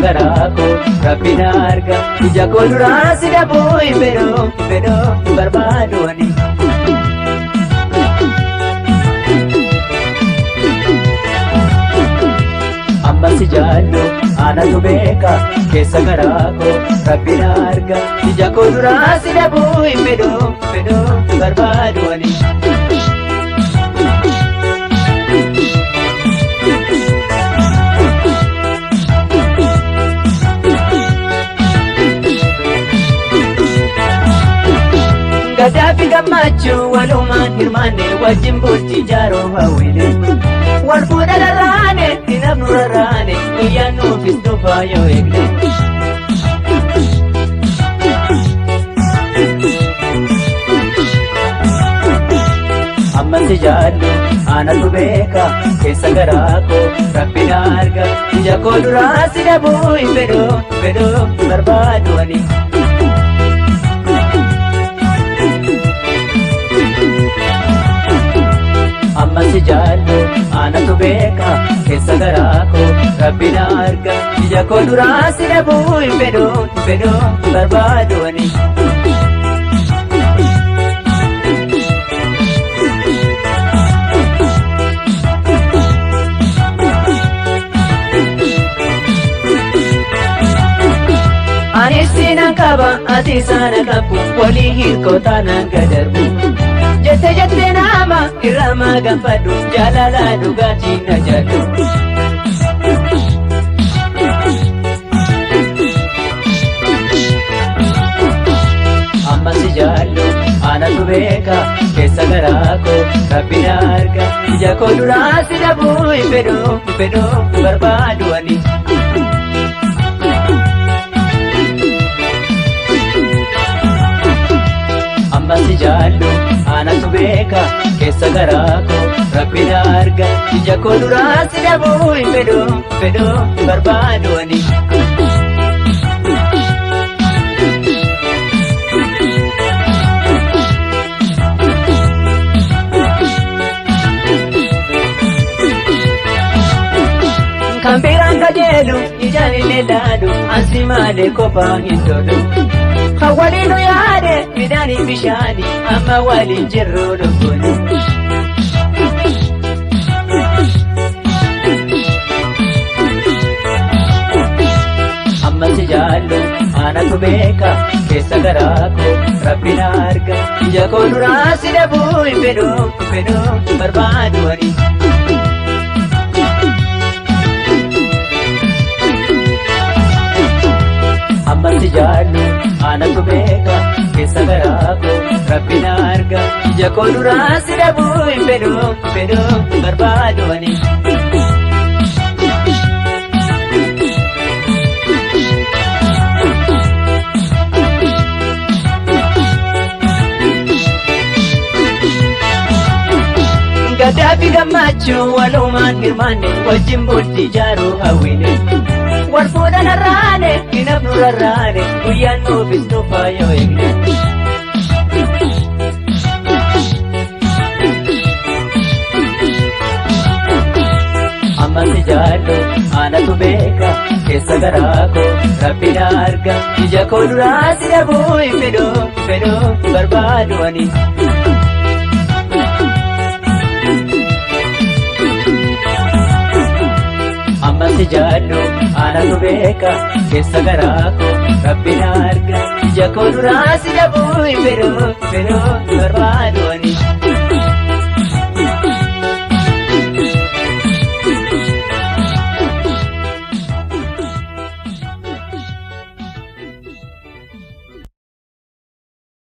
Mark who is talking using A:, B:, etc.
A: keessa garaa koo rabbi na arga ija koo duraa si dhabuu hin fedhoo barbaadu ani. Amma si jaallu anatu beeka keessa garaa koo rabbi na arga ija koo duraa si dhabuu hin fedhoo barbaadu ani. Gadaafi gammachuu walumaan hirmaanne wajjin bultii jaaroo hawwine wal fuudha rarraane dinabnu rarraane guyyaan nuufis dhufaa yoo eegne. Amma si jaallu anatu beeka keessa garaa koo rabbi na arga ija koo duraa si dhabuu hin fedhoo barbaadu ani. Amma si jaallu anatu beeka keessa garaa koo rabbi na arga ija koo duraa si dhabuu hin fedhoo barbaadu ani. Ani sinan qaba ati sana qabu walii hiikoo taanaan gadarbu. Jette nama irraa maganfadhu jaalala dhugaatii na jaallu. Amma si jaallu anatu beeka keessa garaa koo rabbi na arga ija koo duraa si dhabuu hin fedhoo barbaadu ani. Amma si jaallu anatu beeka keessa garaa koo rabbi na arga ija koo duraa si dhabuu hin fedhoo barbaadu ani. Kan biraan kajeelu ijaan hin ilaalu ansi malee kophaa hin tolu. Waliin yaade midhaanii bishaani amma waliin jirru dhukkuni. Amma si jaallu anatu beeka keessa garaa koo rabbi na arga ija koo duraa si dhabuu hin fedhoo barbaadu ani. Amma si jaallu anatu beeka keessa garaa koo rabbi na arga ija koo duraa si dhabuu hin fedhoo barbaadu ani. Gadaafi gammachuu walumaan hirmaanne wajjin bultii jaaroo hawwine wal fuudha rarraane dinabnu rarraane guyyaan nuufis dhufaa yoo eegne. Amma si jaallu anatu beeka keessa garaa koo rabbi na arga ija koo duraa si dhabuu hin fedhoo barbaadu ani. Amma si jaallu anatu beeka keessa garaa koo rabbi na arga ija koo duraa si dhabuu hin fedhoo barbaadu ani.